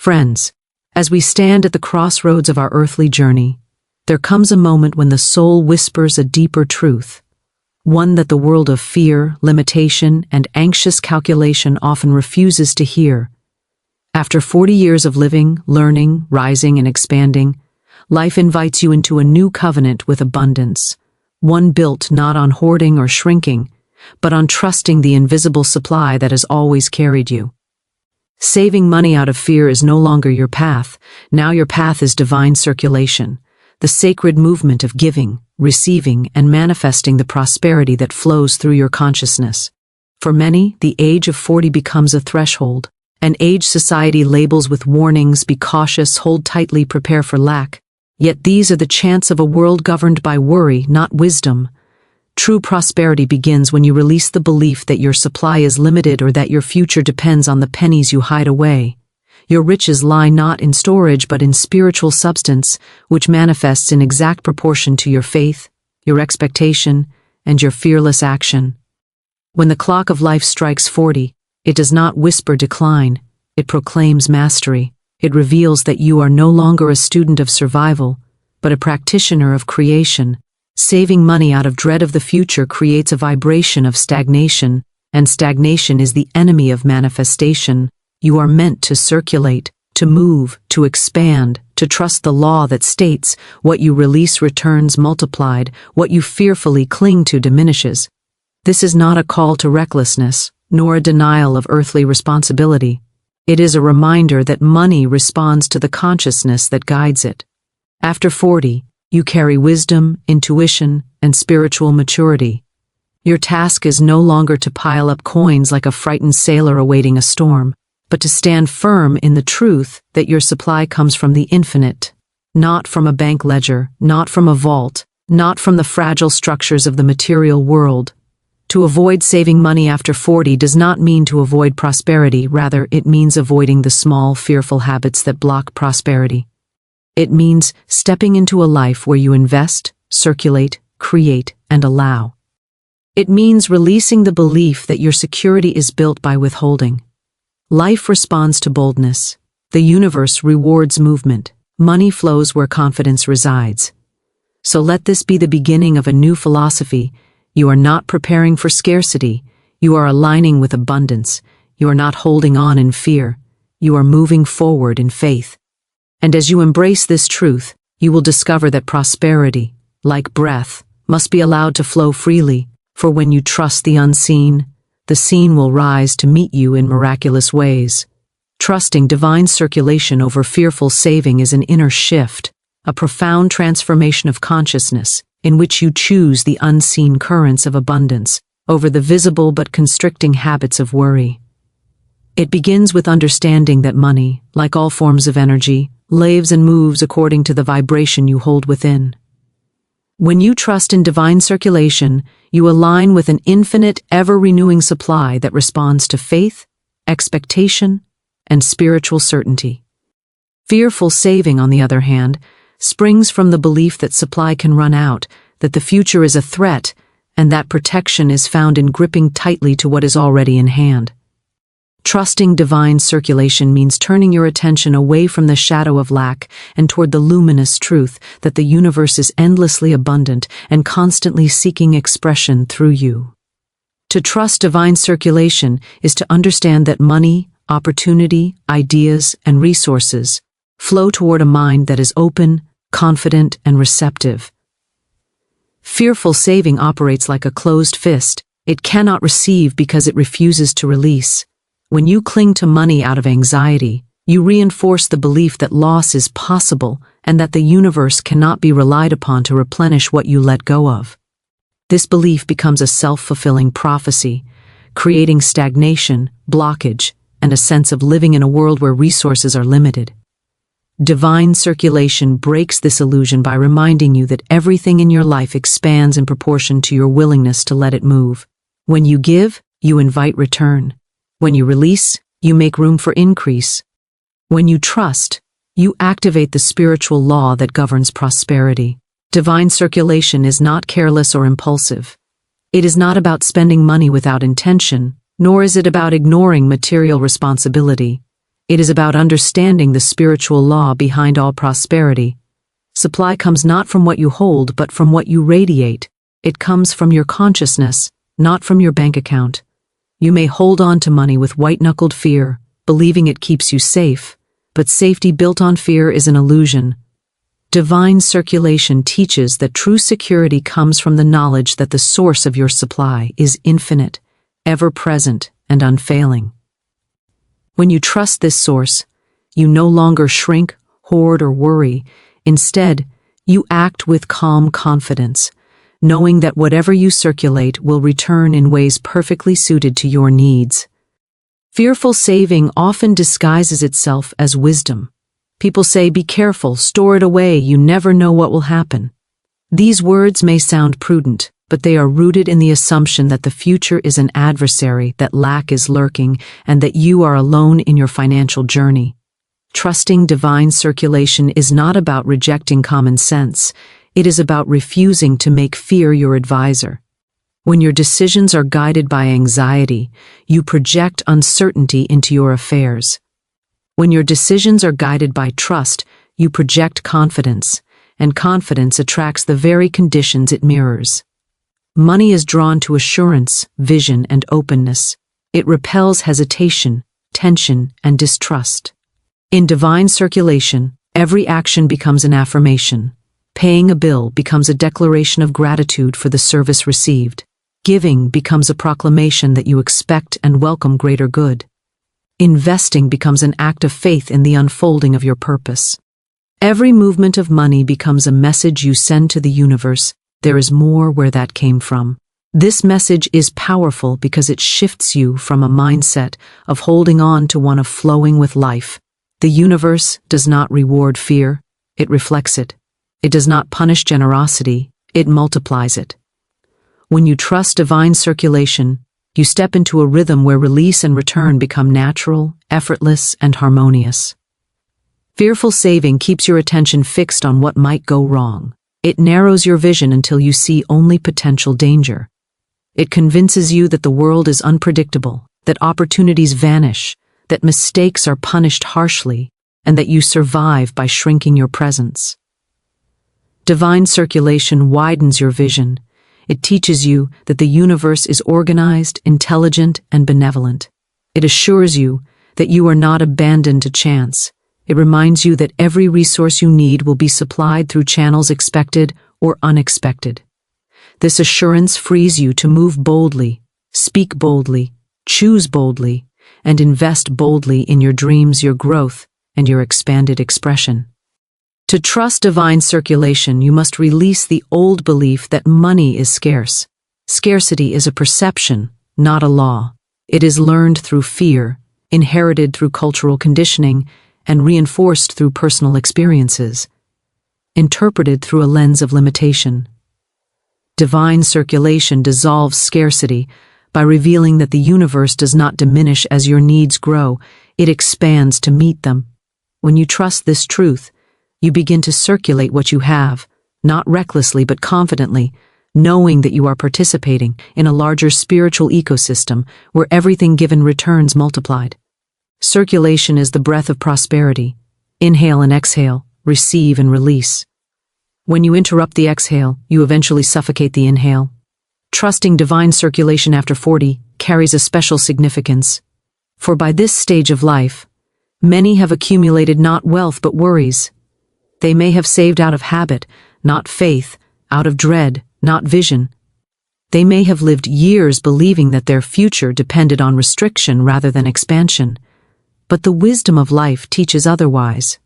Friends, as we stand at the crossroads of our earthly journey, there comes a moment when the soul whispers a deeper truth, one that the world of fear, limitation, and anxious calculation often refuses to hear. After 40 years of living, learning, rising, and expanding, life invites you into a new covenant with abundance, one built not on hoarding or shrinking, but on trusting the invisible supply that has always carried you. Saving money out of fear is no longer your path. Now your path is divine circulation, the sacred movement of giving, receiving, and manifesting the prosperity that flows through your consciousness. For many, the age of 40 becomes a threshold, an age society labels with warnings: be cautious, hold tightly, prepare for lack. Yet these are the chants of a world governed by worry, not wisdom. True prosperity begins when you release the belief that your supply is limited or that your future depends on the pennies you hide away. Your riches lie not in storage but in spiritual substance, which manifests in exact proportion to your faith, your expectation, and your fearless action. When the clock of life strikes 40, it does not whisper decline, it proclaims mastery. It reveals that you are no longer a student of survival, but a practitioner of creation. Saving money out of dread of the future creates a vibration of stagnation, and stagnation is the enemy of manifestation. You are meant to circulate, to move, to expand, to trust the law that states, what you release returns multiplied, what you fearfully cling to diminishes. This is not a call to recklessness, nor a denial of earthly responsibility. It is a reminder that money responds to the consciousness that guides it. After 40, you carry wisdom, intuition, and spiritual maturity. Your task is no longer to pile up coins like a frightened sailor awaiting a storm, but to stand firm in the truth that your supply comes from the infinite, not from a bank ledger, not from a vault, not from the fragile structures of the material world. To avoid saving money after 40 does not mean to avoid prosperity, rather it means avoiding the small, fearful habits that block prosperity. It means stepping into a life where you invest, circulate, create, and allow. It means releasing the belief that your security is built by withholding. Life responds to boldness. The universe rewards movement. Money flows where confidence resides. So let this be the beginning of a new philosophy. You are not preparing for scarcity. You are aligning with abundance. You are not holding on in fear. You are moving forward in faith. And as you embrace this truth, you will discover that prosperity, like breath, must be allowed to flow freely, for when you trust the unseen, the seen will rise to meet you in miraculous ways. Trusting divine circulation over fearful saving is an inner shift, a profound transformation of consciousness, in which you choose the unseen currents of abundance over the visible but constricting habits of worry. It begins with understanding that money, like all forms of energy, lives and moves according to the vibration you hold within. When you trust in divine circulation, you align with an infinite, ever-renewing supply that responds to faith, expectation, and spiritual certainty. Fearful saving, on the other hand, springs from the belief that supply can run out, that the future is a threat, and that protection is found in gripping tightly to what is already in hand. Trusting divine circulation means turning your attention away from the shadow of lack and toward the luminous truth that the universe is endlessly abundant and constantly seeking expression through you. To trust divine circulation is to understand that money, opportunity, ideas, and resources flow toward a mind that is open, confident, and receptive. Fearful saving operates like a closed fist. It cannot receive because it refuses to release. When you cling to money out of anxiety, you reinforce the belief that loss is possible and that the universe cannot be relied upon to replenish what you let go of. This belief becomes a self-fulfilling prophecy, creating stagnation, blockage, and a sense of living in a world where resources are limited. Divine circulation breaks this illusion by reminding you that everything in your life expands in proportion to your willingness to let it move. When you give, you invite return. When you release, you make room for increase. When you trust, you activate the spiritual law that governs prosperity. Divine circulation is not careless or impulsive. It is not about spending money without intention, nor is it about ignoring material responsibility. It is about understanding the spiritual law behind all prosperity. Supply comes not from what you hold, but from what you radiate. It comes from your consciousness, not from your bank account. You may hold on to money with white-knuckled fear, believing it keeps you safe, but safety built on fear is an illusion. Divine circulation teaches that true security comes from the knowledge that the source of your supply is infinite, ever-present, and unfailing. When you trust this source, you no longer shrink, hoard, or worry. Instead, you act with calm confidence, knowing that whatever you circulate will return in ways perfectly suited to your needs. Fearful saving often disguises itself as wisdom. People say, "Be careful, store it away, you never know what will happen." These words may sound prudent, but they are rooted in the assumption that the future is an adversary, that lack is lurking, and that you are alone in your financial journey. Trusting divine circulation is not about rejecting common sense. It is about refusing to make fear your advisor. When your decisions are guided by anxiety, you project uncertainty into your affairs. When your decisions are guided by trust, you project confidence, and confidence attracts the very conditions it mirrors. Money is drawn to assurance, vision, and openness. It repels hesitation, tension, and distrust. In divine circulation, every action becomes an affirmation. Paying a bill becomes a declaration of gratitude for the service received. Giving becomes a proclamation that you expect and welcome greater good. Investing becomes an act of faith in the unfolding of your purpose. Every movement of money becomes a message you send to the universe. There is more where that came from. This message is powerful because it shifts you from a mindset of holding on to one of flowing with life. The universe does not reward fear, it reflects it. It does not punish generosity, it multiplies it. When you trust divine circulation, you step into a rhythm where release and return become natural, effortless, and harmonious. Fearful saving keeps your attention fixed on what might go wrong. It narrows your vision until you see only potential danger. It convinces you that the world is unpredictable, that opportunities vanish, that mistakes are punished harshly, and that you survive by shrinking your presence. Divine circulation widens your vision. It teaches you that the universe is organized, intelligent, and benevolent. It assures you that you are not abandoned to chance. It reminds you that every resource you need will be supplied through channels expected or unexpected. This assurance frees you to move boldly, speak boldly, choose boldly, and invest boldly in your dreams, your growth, and your expanded expression. To trust divine circulation, you must release the old belief that money is scarce. Scarcity is a perception, not a law. It is learned through fear, inherited through cultural conditioning, and reinforced through personal experiences, interpreted through a lens of limitation. Divine circulation dissolves scarcity by revealing that the universe does not diminish as your needs grow, it expands to meet them. When you trust this truth, you begin to circulate what you have, not recklessly but confidently, knowing that you are participating in a larger spiritual ecosystem where everything given returns multiplied. Circulation is the breath of prosperity. Inhale and exhale, receive and release. When you interrupt the exhale, you eventually suffocate the inhale. Trusting divine circulation after 40 carries a special significance. For by this stage of life, many have accumulated not wealth but worries. They may have saved out of habit, not faith, out of dread, not vision. They may have lived years believing that their future depended on restriction rather than expansion. But the wisdom of life teaches otherwise.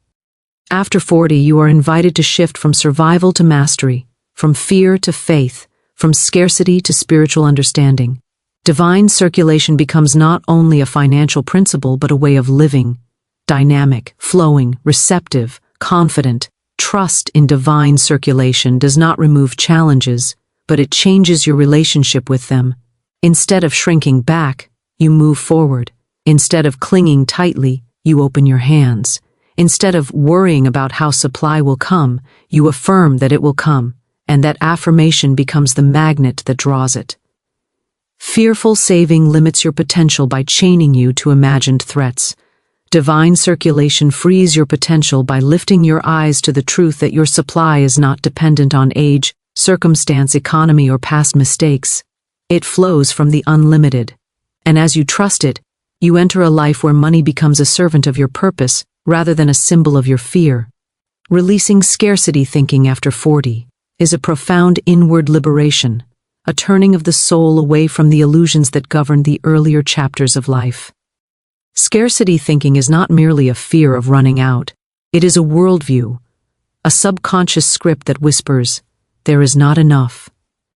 After 40, you are invited to shift from survival to mastery, from fear to faith, from scarcity to spiritual understanding. Divine circulation becomes not only a financial principle but a way of living, dynamic, flowing, receptive, confident. Trust in divine circulation does not remove challenges, but it changes your relationship with them. Instead of shrinking back, you move forward. Instead of clinging tightly, you open your hands. Instead of worrying about how supply will come, you affirm that it will come, and that affirmation becomes the magnet that draws it. Fearful saving limits your potential by chaining you to imagined threats. Divine circulation frees your potential by lifting your eyes to the truth that your supply is not dependent on age, circumstance, economy, or past mistakes. It flows from the unlimited. And as you trust it, you enter a life where money becomes a servant of your purpose rather than a symbol of your fear. Releasing scarcity thinking after 40 is a profound inward liberation, a turning of the soul away from the illusions that govern the earlier chapters of life. Scarcity thinking is not merely a fear of running out. It is a worldview, a subconscious script that whispers, "There is not enough.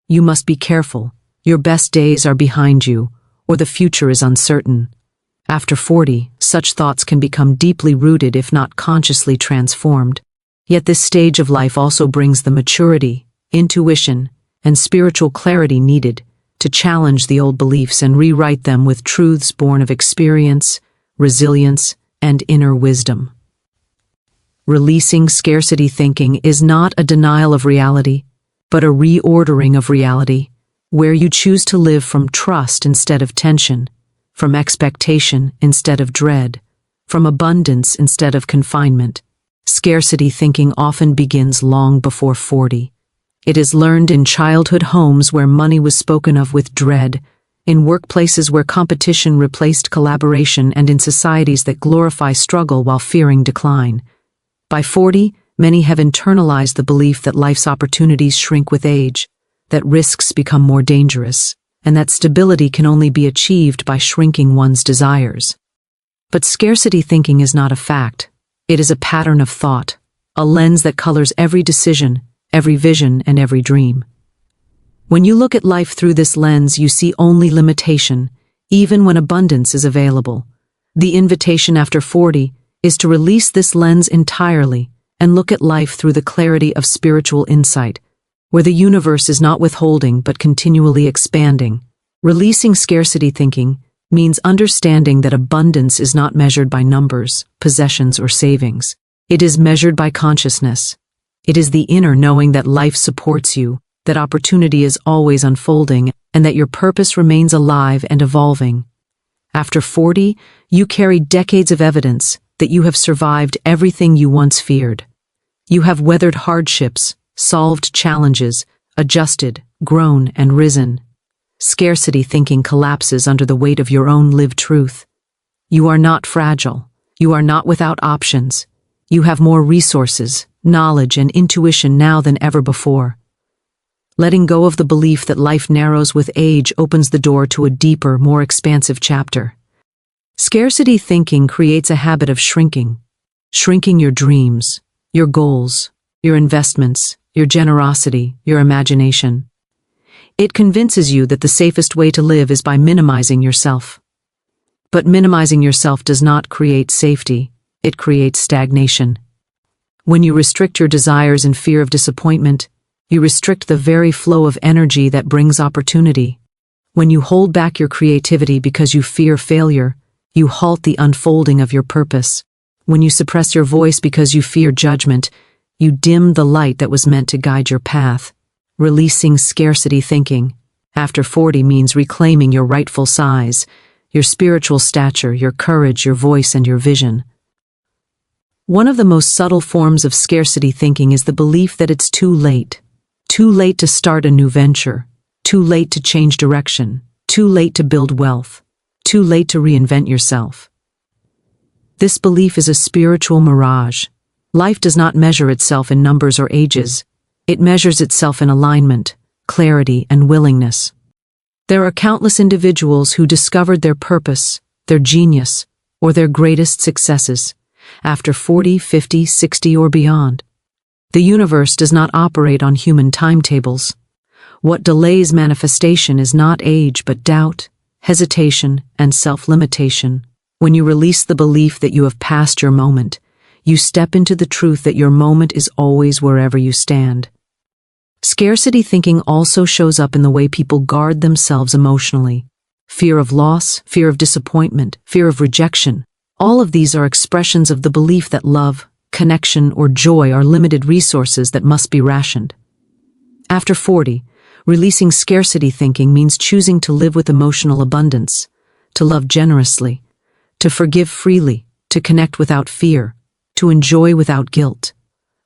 You must be careful. Your best days are behind you, or the future is uncertain." After 40, such thoughts can become deeply rooted if not consciously transformed. Yet this stage of life also brings the maturity, intuition, and spiritual clarity needed to challenge the old beliefs and rewrite them with truths born of experience, resilience, and inner wisdom. Releasing scarcity thinking is not a denial of reality, but a reordering of reality, where you choose to live from trust instead of tension, from expectation instead of dread, from abundance instead of confinement. Scarcity thinking often begins long before 40. It is learned in childhood homes where money was spoken of with dread, in workplaces where competition replaced collaboration, and in societies that glorify struggle while fearing decline. By 40, many have internalized the belief that life's opportunities shrink with age, that risks become more dangerous, and that stability can only be achieved by shrinking one's desires. But scarcity thinking is not a fact. It is a pattern of thought, a lens that colors every decision, every vision, and every dream. When you look at life through this lens, you see only limitation, even when abundance is available. The invitation after 40 is to release this lens entirely and look at life through the clarity of spiritual insight, where the universe is not withholding but continually expanding. Releasing scarcity thinking means understanding that abundance is not measured by numbers, possessions, or savings. It is measured by consciousness. It is the inner knowing that life supports you, that opportunity is always unfolding, and that your purpose remains alive and evolving. After 40, you carry decades of evidence that you have survived everything you once feared. You have weathered hardships, solved challenges, adjusted, grown, and risen. Scarcity thinking collapses under the weight of your own lived truth. You are not fragile. You are not without options. You have more resources, knowledge, and intuition now than ever before. Letting go of the belief that life narrows with age opens the door to a deeper, more expansive chapter. Scarcity thinking creates a habit of shrinking your dreams, your goals, your investments, your generosity, your imagination. It convinces you that the safest way to live is by minimizing yourself. But minimizing yourself does not create safety, it creates stagnation. When you restrict your desires in fear of disappointment, you restrict the very flow of energy that brings opportunity. When you hold back your creativity because you fear failure, you halt the unfolding of your purpose. When you suppress your voice because you fear judgment, you dim the light that was meant to guide your path. Releasing scarcity thinking after 40 means reclaiming your rightful size, your spiritual stature, your courage, your voice, and your vision. One of the most subtle forms of scarcity thinking is the belief that it's too late. Too late to start a new venture, too late to change direction, too late to build wealth, too late to reinvent yourself. This belief is a spiritual mirage. Life does not measure itself in numbers or ages. It measures itself in alignment, clarity, and willingness. There are countless individuals who discovered their purpose, their genius, or their greatest successes after 40, 50, 60, or beyond. The universe does not operate on human timetables. What delays manifestation is not age but doubt, hesitation, and self-limitation. When you release the belief that you have passed your moment, you step into the truth that your moment is always wherever you stand. Scarcity thinking also shows up in the way people guard themselves emotionally. Fear of loss, fear of disappointment, fear of rejection. All of these are expressions of the belief that love, connection, or joy are limited resources that must be rationed. After 40, releasing scarcity thinking means choosing to live with emotional abundance, to love generously, to forgive freely, to connect without fear, to enjoy without guilt.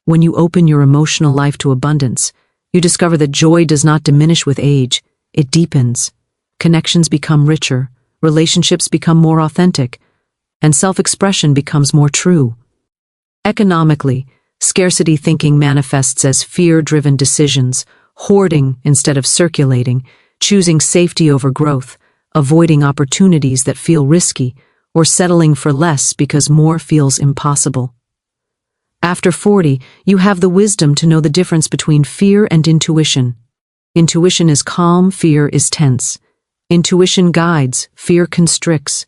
When you open your emotional life to abundance, you discover that joy does not diminish with age, it deepens. Connections become richer, relationships become more authentic, and self-expression becomes more true. Economically, scarcity thinking manifests as fear-driven decisions, hoarding instead of circulating, choosing safety over growth, avoiding opportunities that feel risky, or settling for less because more feels impossible. After 40, you have the wisdom to know the difference between fear and intuition. Intuition is calm, fear is tense. Intuition guides, fear constricts.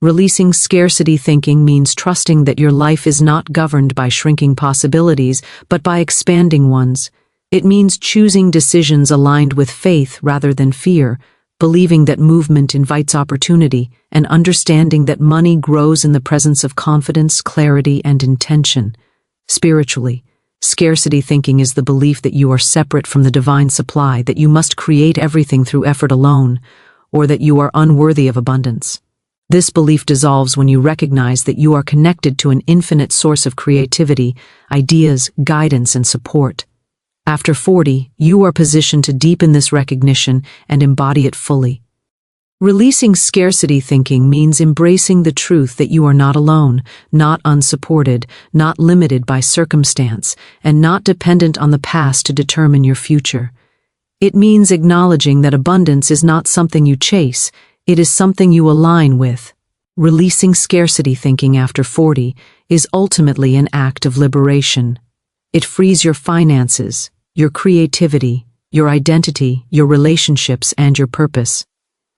Releasing scarcity thinking means trusting that your life is not governed by shrinking possibilities, but by expanding ones. It means choosing decisions aligned with faith rather than fear, believing that movement invites opportunity, and understanding that money grows in the presence of confidence, clarity, and intention. Spiritually, scarcity thinking is the belief that you are separate from the divine supply, that you must create everything through effort alone, or that you are unworthy of abundance. This belief dissolves when you recognize that you are connected to an infinite source of creativity, ideas, guidance, and support. After 40, you are positioned to deepen this recognition and embody it fully. Releasing scarcity thinking means embracing the truth that you are not alone, not unsupported, not limited by circumstance, and not dependent on the past to determine your future. It means acknowledging that abundance is not something you chase, it is something you align with. Releasing scarcity thinking after 40 is ultimately an act of liberation. It frees your finances, your creativity, your identity, your relationships, and your purpose.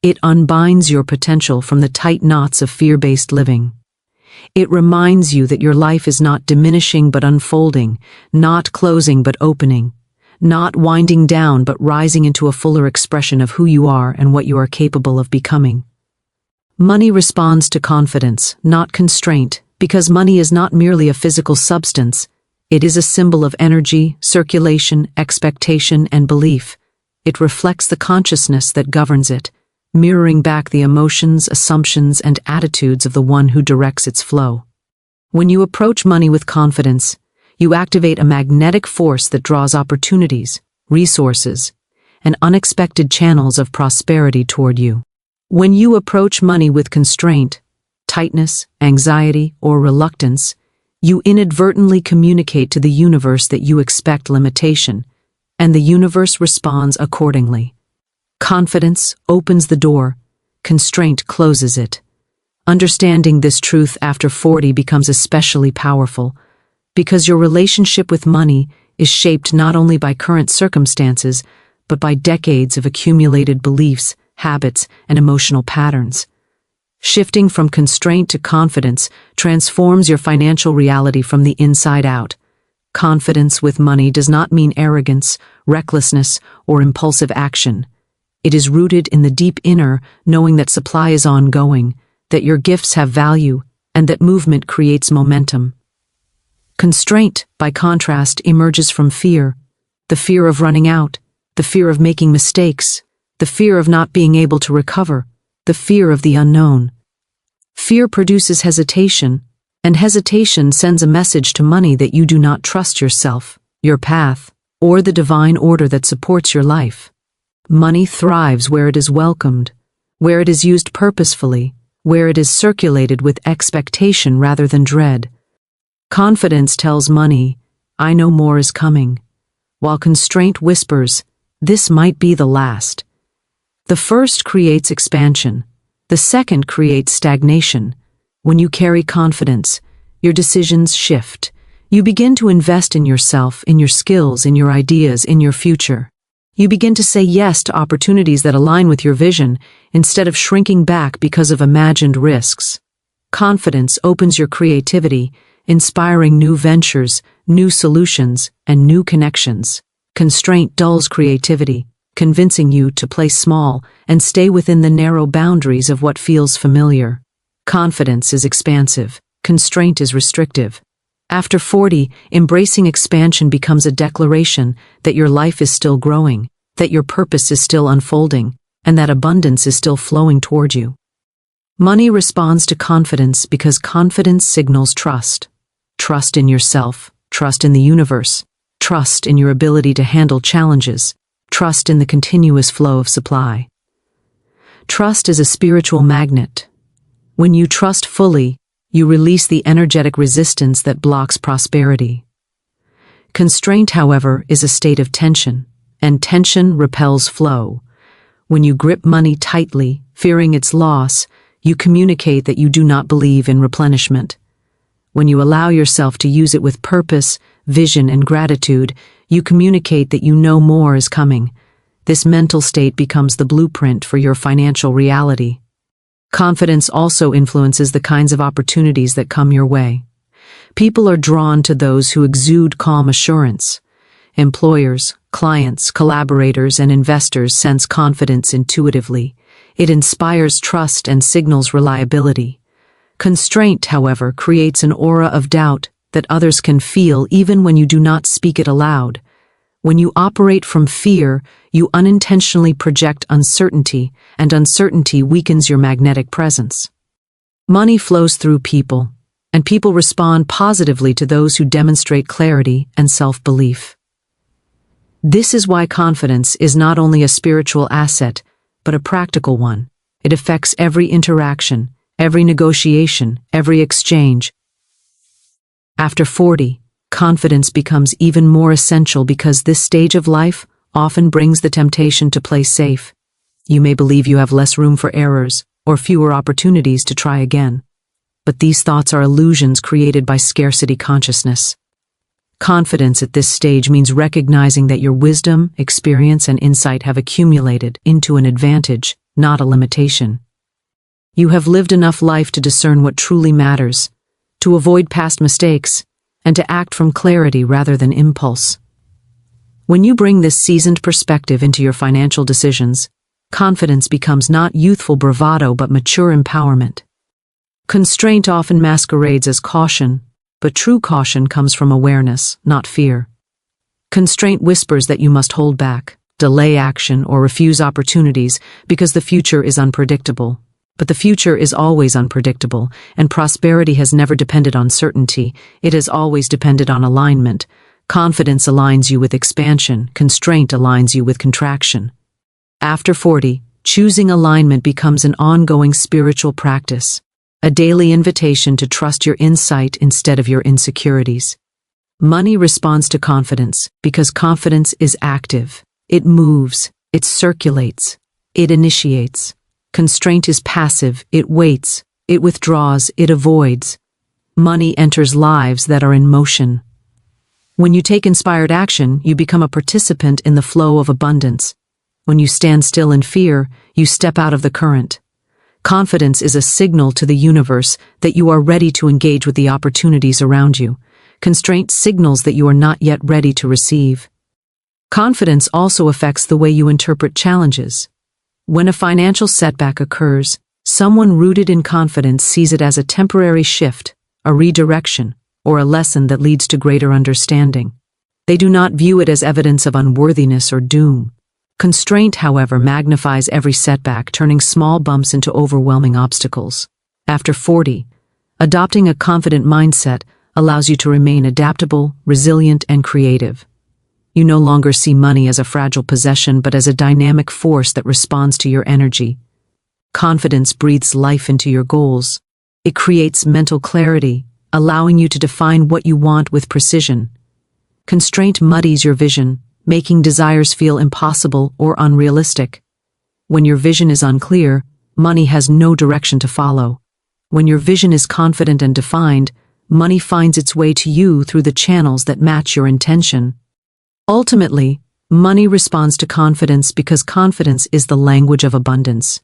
It unbinds your potential from the tight knots of fear-based living. It reminds you that your life is not diminishing but unfolding, not closing but opening, not winding down but rising into a fuller expression of who you are and what you are capable of becoming. Money responds to confidence, not constraint, because money is not merely a physical substance. It is a symbol of energy, circulation, expectation, and belief. It reflects the consciousness that governs it, mirroring back the emotions, assumptions, and attitudes of the one who directs its flow. When you approach money with confidence, you activate a magnetic force that draws opportunities, resources, and unexpected channels of prosperity toward you. When you approach money with constraint, tightness, anxiety, or reluctance, you inadvertently communicate to the universe that you expect limitation, and the universe responds accordingly. Confidence opens the door, constraint closes it. Understanding this truth after 40 becomes especially powerful, because your relationship with money is shaped not only by current circumstances, but by decades of accumulated beliefs, habits, and emotional patterns. Shifting from constraint to confidence transforms your financial reality from the inside out. Confidence with money does not mean arrogance, recklessness, or impulsive action. It is rooted in the deep inner, knowing that supply is ongoing, that your gifts have value, and that movement creates momentum. Constraint, by contrast, emerges from fear, the fear of running out, the fear of making mistakes, the fear of not being able to recover, the fear of the unknown. Fear produces hesitation, and hesitation sends a message to money that you do not trust yourself, your path, or the divine order that supports your life. Money thrives where it is welcomed, where it is used purposefully, where it is circulated with expectation rather than dread. Confidence tells money, I know more is coming, while constraint whispers, this might be the last. The first creates expansion, the second creates stagnation. When you carry confidence, your decisions shift. You begin to invest in yourself, in your skills, in your ideas, in your future. You begin to say yes to opportunities that align with your vision, instead of shrinking back because of imagined risks. Confidence opens your creativity, inspiring new ventures, new solutions, and new connections. Constraint dulls creativity, convincing you to play small and stay within the narrow boundaries of what feels familiar. Confidence is expansive, constraint is restrictive. After 40, embracing expansion becomes a declaration that your life is still growing, that your purpose is still unfolding, and that abundance is still flowing toward you. Money responds to confidence because confidence signals trust. Trust in yourself, trust in the universe, trust in your ability to handle challenges, trust in the continuous flow of supply. Trust is a spiritual magnet. When you trust fully, you release the energetic resistance that blocks prosperity. Constraint, however, is a state of tension, and tension repels flow. When you grip money tightly, fearing its loss, you communicate that you do not believe in replenishment. When you allow yourself to use it with purpose, vision, and gratitude, you communicate that you know more is coming. This mental state becomes the blueprint for your financial reality. Confidence also influences the kinds of opportunities that come your way. People are drawn to those who exude calm assurance. Employers, clients, collaborators, and investors sense confidence intuitively. It inspires trust and signals reliability. Constraint, however, creates an aura of doubt that others can feel even when you do not speak it aloud. When you operate from fear, you unintentionally project uncertainty, and uncertainty weakens your magnetic presence. Money flows through people, and people respond positively to those who demonstrate clarity and self-belief. This is why confidence is not only a spiritual asset, but a practical one. It affects every interaction, every negotiation, every exchange. After 40, confidence becomes even more essential because this stage of life often brings the temptation to play safe. You may believe you have less room for errors or fewer opportunities to try again. But these thoughts are illusions created by scarcity consciousness. Confidence at this stage means recognizing that your wisdom, experience, and insight have accumulated into an advantage, not a limitation. You have lived enough life to discern what truly matters, to avoid past mistakes, and to act from clarity rather than impulse. When you bring this seasoned perspective into your financial decisions, confidence becomes not youthful bravado but mature empowerment. Constraint often masquerades as caution, but true caution comes from awareness, not fear. Constraint whispers that you must hold back, delay action, or refuse opportunities because the future is unpredictable. But the future is always unpredictable, and prosperity has never depended on certainty. It has always depended on alignment. Confidence aligns you with expansion, constraint aligns you with contraction. After 40, choosing alignment becomes an ongoing spiritual practice, a daily invitation to trust your insight instead of your insecurities. Money responds to confidence because confidence is active. It moves, it circulates, it initiates. Constraint is passive, it waits, it withdraws, it avoids. Money enters lives that are in motion. When you take inspired action, you become a participant in the flow of abundance. When you stand still in fear, you step out of the current. Confidence is a signal to the universe that you are ready to engage with the opportunities around you. Constraint signals that you are not yet ready to receive. Confidence also affects the way you interpret challenges. When a financial setback occurs, someone rooted in confidence sees it as a temporary shift, a redirection, or a lesson that leads to greater understanding. They do not view it as evidence of unworthiness or doom. Constraint, however, magnifies every setback, turning small bumps into overwhelming obstacles. After 40, adopting a confident mindset allows you to remain adaptable, resilient, and creative. You no longer see money as a fragile possession but as a dynamic force that responds to your energy. Confidence breathes life into your goals. It creates mental clarity, allowing you to define what you want with precision. Constraint muddies your vision, making desires feel impossible or unrealistic. When your vision is unclear, money has no direction to follow. When your vision is confident and defined, money finds its way to you through the channels that match your intention. Ultimately, money responds to confidence because confidence is the language of abundance.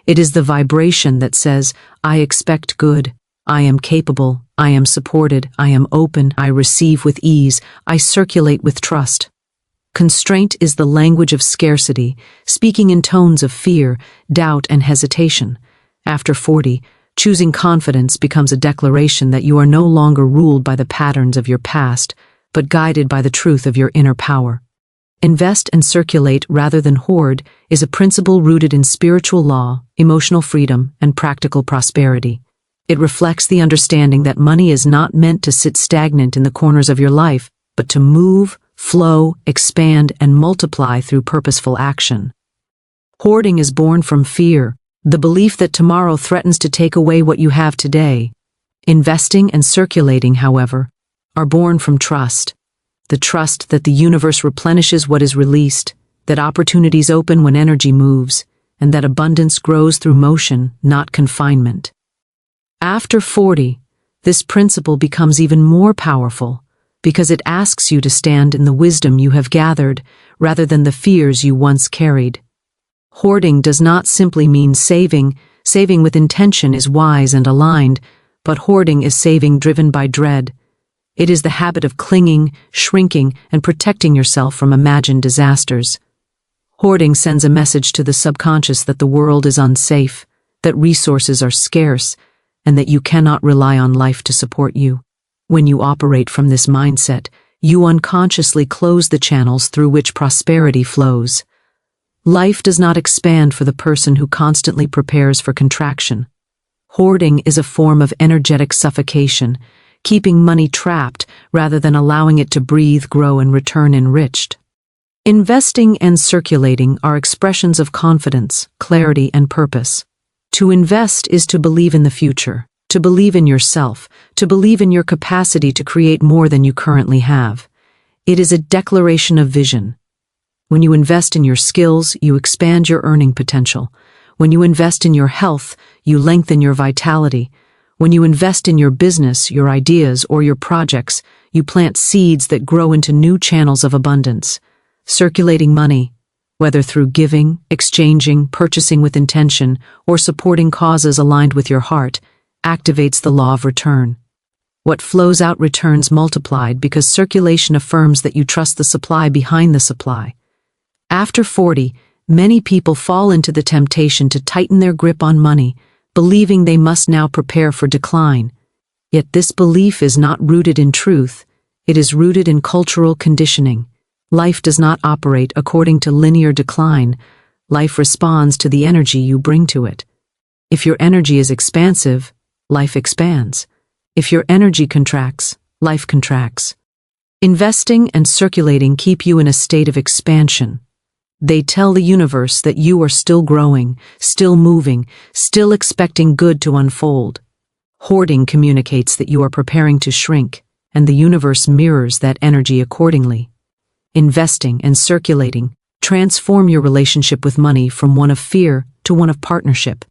It is the vibration that says, I expect good, I am capable, I am supported, I am open, I receive with ease, I circulate with trust. Constraint is the language of scarcity, speaking in tones of fear, doubt, and hesitation. After 40, choosing confidence becomes a declaration that you are no longer ruled by the patterns of your past, but guided by the truth of your inner power. Invest and circulate rather than hoard is a principle rooted in spiritual law, emotional freedom, and practical prosperity. It reflects the understanding that money is not meant to sit stagnant in the corners of your life, but to move, flow, expand, and multiply through purposeful action. Hoarding is born from fear, the belief that tomorrow threatens to take away what you have today. Investing and circulating, however, are born from trust. The trust that the universe replenishes what is released, that opportunities open when energy moves, and that abundance grows through motion, not confinement. After 40, this principle becomes even more powerful because it asks you to stand in the wisdom you have gathered rather than the fears you once carried. Hoarding does not simply mean saving. Saving with intention is wise and aligned, but hoarding is saving driven by dread. It is the habit of clinging, shrinking, and protecting yourself from imagined disasters. Hoarding sends a message to the subconscious that the world is unsafe, that resources are scarce, and that you cannot rely on life to support you. When you operate from this mindset, you unconsciously close the channels through which prosperity flows. Life does not expand for the person who constantly prepares for contraction. Hoarding is a form of energetic suffocation, keeping money trapped rather than allowing it to breathe, grow, and return enriched. Investing and circulating are expressions of confidence, clarity, and purpose. To invest is to believe in the future, to believe in yourself, to believe in your capacity to create more than you currently have. It is a declaration of vision. When you invest in your skills, you expand your earning potential. When you invest in your health, you lengthen your vitality. When you invest in your business, your ideas, or your projects, you plant seeds that grow into new channels of abundance. Circulating money, whether through giving, exchanging, purchasing with intention, or supporting causes aligned with your heart, activates the law of return. What flows out returns multiplied because circulation affirms that you trust the supply behind the supply. After 40, many people fall into the temptation to tighten their grip on money, believing they must now prepare for decline. Yet this belief is not rooted in truth, it is rooted in cultural conditioning. Life does not operate according to linear decline. Life responds to the energy you bring to it. If your energy is expansive, life expands. If your energy contracts, life contracts. Investing and circulating keep you in a state of expansion. They tell the universe that you are still growing, still moving, still expecting good to unfold. Hoarding communicates that you are preparing to shrink, and the universe mirrors that energy accordingly. Investing and circulating transform your relationship with money from one of fear to one of partnership.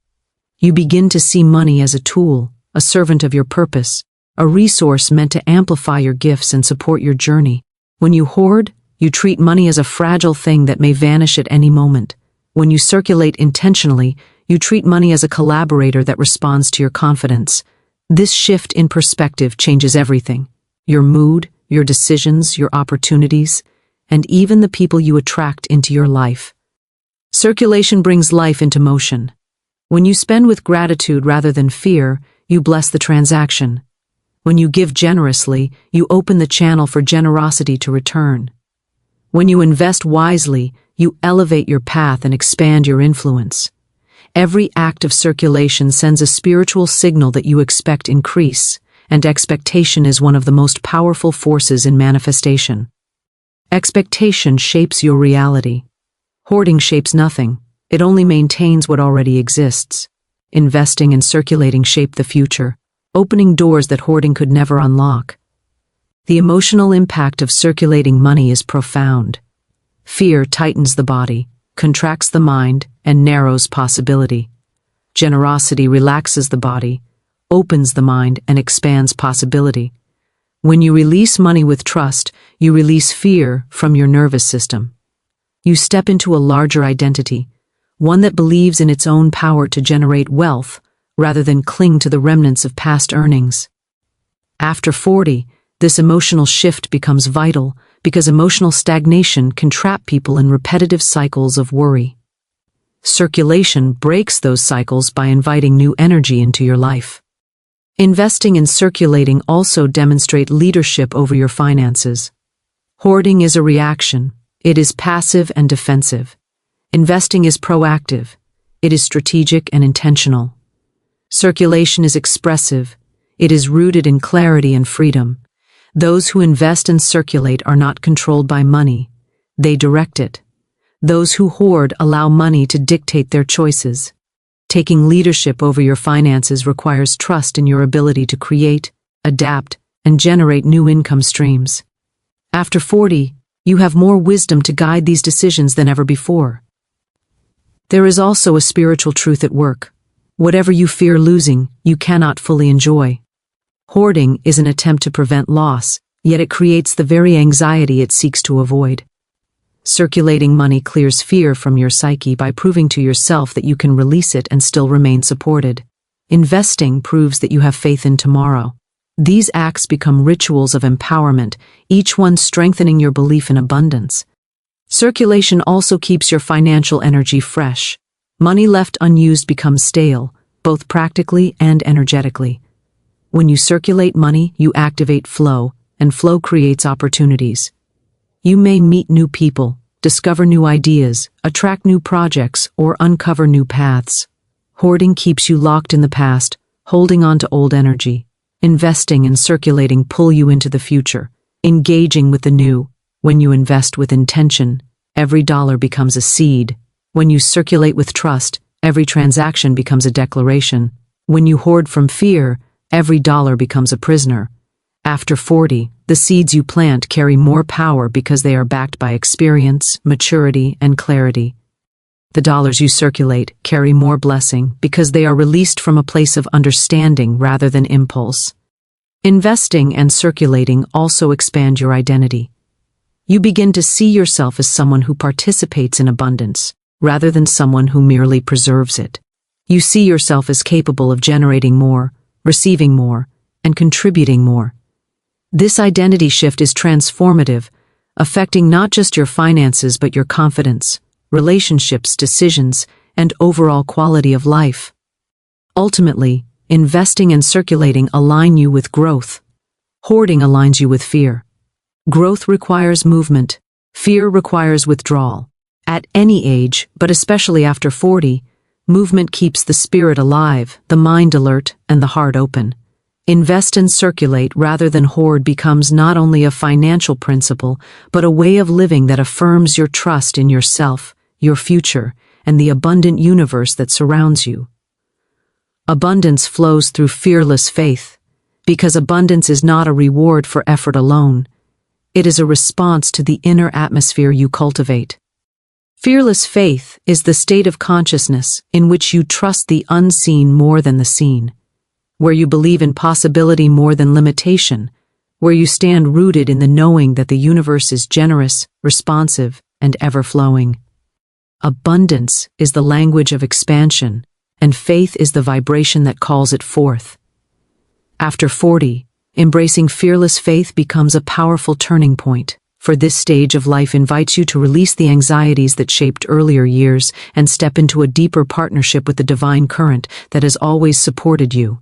You begin to see money as a tool, a servant of your purpose, a resource meant to amplify your gifts and support your journey. When you hoard, you treat money as a fragile thing that may vanish at any moment. When you circulate intentionally, you treat money as a collaborator that responds to your confidence. This shift in perspective changes everything: your mood, your decisions, your opportunities, and even the people you attract into your life. Circulation brings life into motion. When you spend with gratitude rather than fear, you bless the transaction. When you give generously, you open the channel for generosity to return. When you invest wisely, you elevate your path and expand your influence. Every act of circulation sends a spiritual signal that you expect increase, and expectation is one of the most powerful forces in manifestation. Expectation shapes your reality. Hoarding shapes nothing. It only maintains what already exists. Investing and circulating shape the future, opening doors that hoarding could never unlock. The emotional impact of circulating money is profound. Fear tightens the body, contracts the mind, and narrows possibility. Generosity relaxes the body, opens the mind, and expands possibility. When you release money with trust, you release fear from your nervous system. You step into a larger identity, one that believes in its own power to generate wealth rather than cling to the remnants of past earnings. After 40, this emotional shift becomes vital because emotional stagnation can trap people in repetitive cycles of worry. Circulation breaks those cycles by inviting new energy into your life. Investing and circulating also demonstrate leadership over your finances. Hoarding is a reaction. It is passive and defensive. Investing is proactive. It is strategic and intentional. Circulation is expressive. It is rooted in clarity and freedom. Those who invest and circulate are not controlled by money. They direct it. Those who hoard allow money to dictate their choices. Taking leadership over your finances requires trust in your ability to create, adapt, and generate new income streams. After 40, you have more wisdom to guide these decisions than ever before. There is also a spiritual truth at work. Whatever you fear losing, you cannot fully enjoy. Hoarding is an attempt to prevent loss, yet it creates the very anxiety it seeks to avoid. Circulating money clears fear from your psyche by proving to yourself that you can release it and still remain supported. Investing proves that you have faith in tomorrow. These acts become rituals of empowerment, each one strengthening your belief in abundance. Circulation also keeps your financial energy fresh. Money left unused becomes stale, both practically and energetically. When you circulate money, you activate flow, and flow creates opportunities. You may meet new people, discover new ideas, attract new projects, or uncover new paths. Hoarding keeps you locked in the past, holding on to old energy. Investing and circulating pull you into the future, engaging with the new. When you invest with intention, every dollar becomes a seed. When you circulate with trust, every transaction becomes a declaration. When you hoard from fear, every dollar becomes a prisoner. After 40, the seeds you plant carry more power because they are backed by experience, maturity, and clarity. The dollars you circulate carry more blessing because they are released from a place of understanding rather than impulse. Investing and circulating also expand your identity. You begin to see yourself as someone who participates in abundance, rather than someone who merely preserves it. You see yourself as capable of generating more, receiving more, and contributing more. This identity shift is transformative, affecting not just your finances but your confidence, relationships, decisions, and overall quality of life. Ultimately, investing and circulating align you with growth. Hoarding aligns you with fear. Growth requires movement. Fear requires withdrawal. At any age, but especially after 40, movement keeps the spirit alive, the mind alert, and the heart open. Invest and circulate rather than hoard becomes not only a financial principle, but a way of living that affirms your trust in yourself, your future, and the abundant universe that surrounds you. Abundance flows through fearless faith, because abundance is not a reward for effort alone. It is a response to the inner atmosphere you cultivate. Fearless faith is the state of consciousness in which you trust the unseen more than the seen, where you believe in possibility more than limitation, where you stand rooted in the knowing that the universe is generous, responsive, and ever-flowing. Abundance is the language of expansion, and faith is the vibration that calls it forth. After 40, embracing fearless faith becomes a powerful turning point, for this stage of life invites you to release the anxieties that shaped earlier years and step into a deeper partnership with the divine current that has always supported you.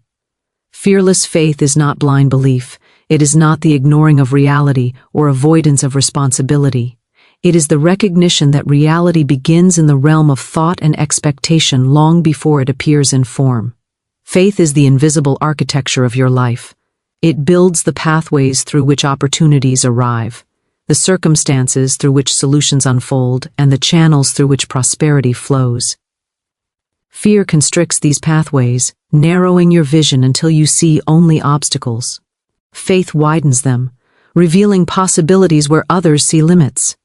Fearless faith is not blind belief. It is not the ignoring of reality or avoidance of responsibility. It is the recognition that reality begins in the realm of thought and expectation long before it appears in form. Faith is the invisible architecture of your life. It builds the pathways through which opportunities arrive, the circumstances through which solutions unfold, and the channels through which prosperity flows. Fear constricts these pathways, narrowing your vision until you see only obstacles. Faith widens them, revealing possibilities where others see limits.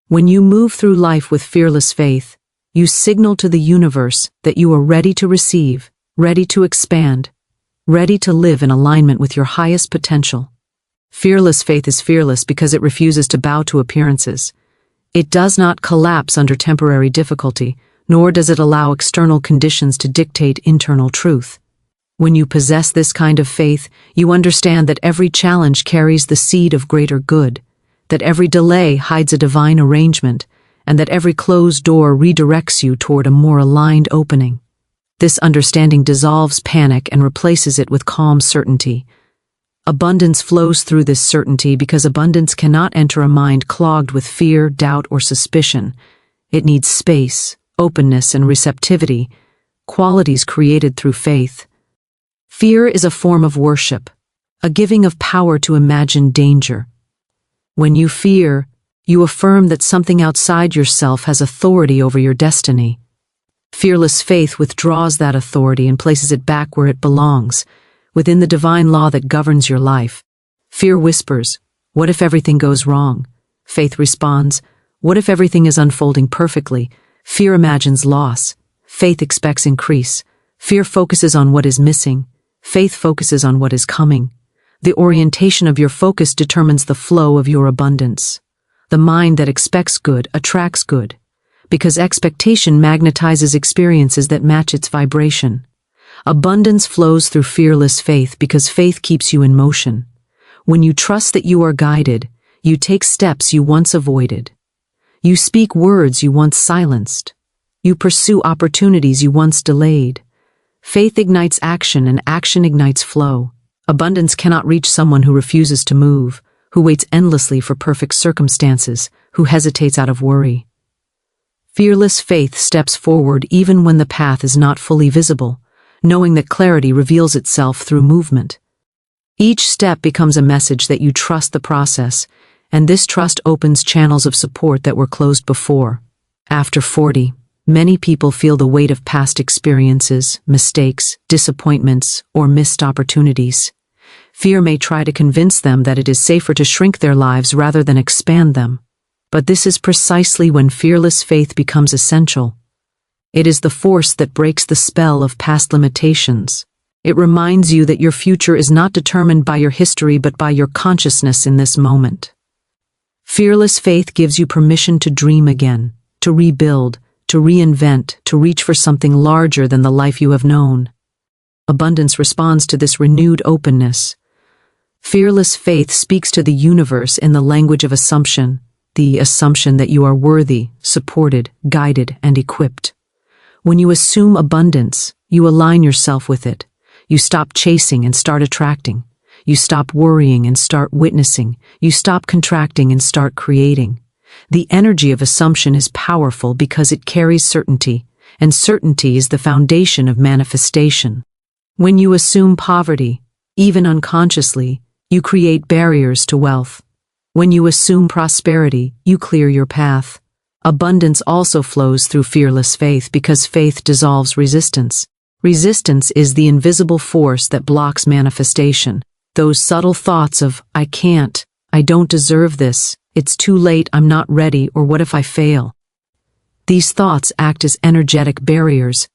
When you move through life with fearless faith, you signal to the universe that you are ready to receive, ready to expand, ready to live in alignment with your highest potential. Fearless faith is fearless because it refuses to bow to appearances. It does not collapse under temporary difficulty, nor does it allow external conditions to dictate internal truth. When you possess this kind of faith, you understand that every challenge carries the seed of greater good, that every delay hides a divine arrangement, and that every closed door redirects you toward a more aligned opening. This understanding dissolves panic and replaces it with calm certainty. Abundance flows through this certainty because abundance cannot enter a mind clogged with fear, doubt, or suspicion. It needs space, openness, and receptivity, qualities created through faith. Fear is a form of worship, a giving of power to imagine danger. When you fear, you affirm that something outside yourself has authority over your destiny. Fearless faith withdraws that authority and places it back where it belongs, within the divine law that governs your life. Fear whispers, "What if everything goes wrong?" Faith responds, "What if everything is unfolding perfectly?" Fear imagines loss. Faith expects increase. Fear focuses on what is missing. Faith focuses on what is coming. The orientation of your focus determines the flow of your abundance. The mind that expects good attracts good, because expectation magnetizes experiences that match its vibration. Abundance flows through fearless faith because faith keeps you in motion. When you trust that you are guided, you take steps you once avoided. You speak words you once silenced. You pursue opportunities you once delayed. Faith ignites action, and action ignites flow. Abundance cannot reach someone who refuses to move, who waits endlessly for perfect circumstances, who hesitates out of worry. Fearless faith steps forward even when the path is not fully visible, knowing that clarity reveals itself through movement. Each step becomes a message that you trust the process, and this trust opens channels of support that were closed before. After 40, many people feel the weight of past experiences, mistakes, disappointments, or missed opportunities. Fear may try to convince them that it is safer to shrink their lives rather than expand them. But this is precisely when fearless faith becomes essential. It is the force that breaks the spell of past limitations. It reminds you that your future is not determined by your history but by your consciousness in this moment. Fearless faith gives you permission to dream again, to rebuild, to reinvent, to reach for something larger than the life you have known. Abundance responds to this renewed openness. Fearless faith speaks to the universe in the language of assumption, the assumption that you are worthy, supported, guided, and equipped. When you assume abundance, you align yourself with it. You stop chasing and start attracting. You stop worrying and start witnessing. You stop contracting and start creating. The energy of assumption is powerful because it carries certainty, and certainty is the foundation of manifestation. When you assume poverty, even unconsciously, you create barriers to wealth. When you assume prosperity, you clear your path. Abundance also flows through fearless faith because faith dissolves resistance. Resistance is the invisible force that blocks manifestation. Those subtle thoughts of, "I can't, I don't deserve this, it's too late, I'm not ready, or what if I fail?" These thoughts act as energetic barriers.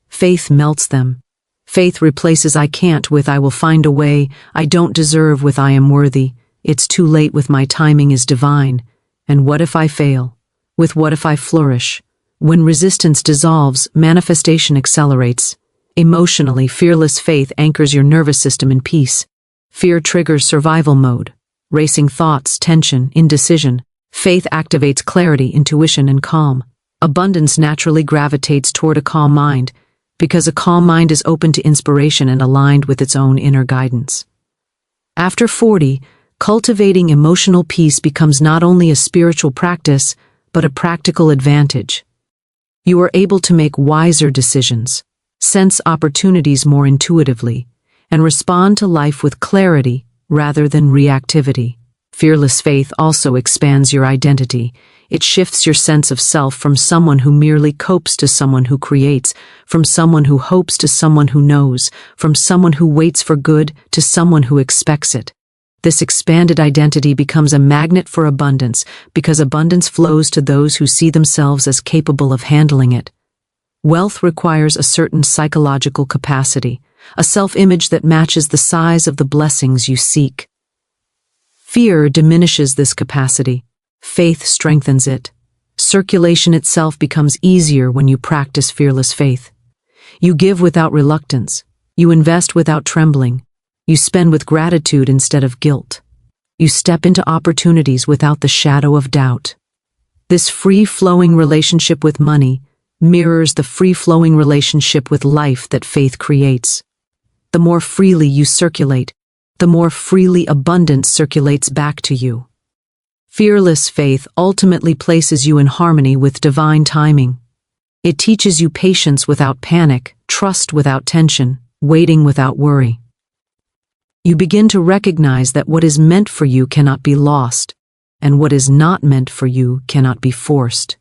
Faith melts them. Faith replaces "I can't" with "I will find a way," "I don't deserve" with "I am worthy," "it's too late" with "my timing is divine," and "what if I fail" with "what if I flourish." When resistance dissolves, manifestation accelerates. Emotionally, fearless faith anchors your nervous system in peace. Fear triggers survival mode, racing thoughts, tension, indecision. Faith activates clarity, intuition, and calm. Abundance naturally gravitates toward a calm mind, because a calm mind is open to inspiration and aligned with its own inner guidance. After 40, cultivating emotional peace becomes not only a spiritual practice, but a practical advantage. You are able to make wiser decisions, sense opportunities more intuitively, and respond to life with clarity rather than reactivity. Fearless faith also expands your identity. It shifts your sense of self from someone who merely copes to someone who creates, from someone who hopes to someone who knows, from someone who waits for good to someone who expects it. This expanded identity becomes a magnet for abundance because abundance flows to those who see themselves as capable of handling it. Wealth requires a certain psychological capacity, a self-image that matches the size of the blessings you seek. Fear diminishes this capacity. Faith strengthens it. Circulation itself becomes easier when you practice fearless faith. You give without reluctance. You invest without trembling. You spend with gratitude instead of guilt. You step into opportunities without the shadow of doubt. This free-flowing relationship with money mirrors the free-flowing relationship with life that faith creates. The more freely you circulate, the more freely abundance circulates back to you. Fearless faith ultimately places you in harmony with divine timing. It teaches you patience without panic, trust without tension, waiting without worry. You begin to recognize that what is meant for you cannot be lost, and what is not meant for you cannot be forced.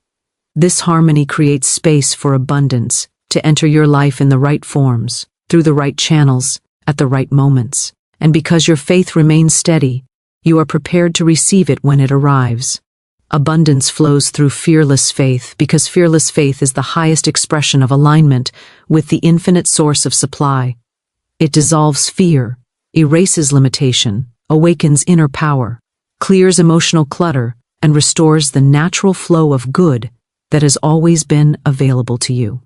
This harmony creates space for abundance to enter your life in the right forms, through the right channels, at the right moments. And because your faith remains steady, you are prepared to receive it when it arrives. Abundance flows through fearless faith because fearless faith is the highest expression of alignment with the infinite source of supply. It dissolves fear, erases limitation, awakens inner power, clears emotional clutter, and restores the natural flow of good that has always been available to you.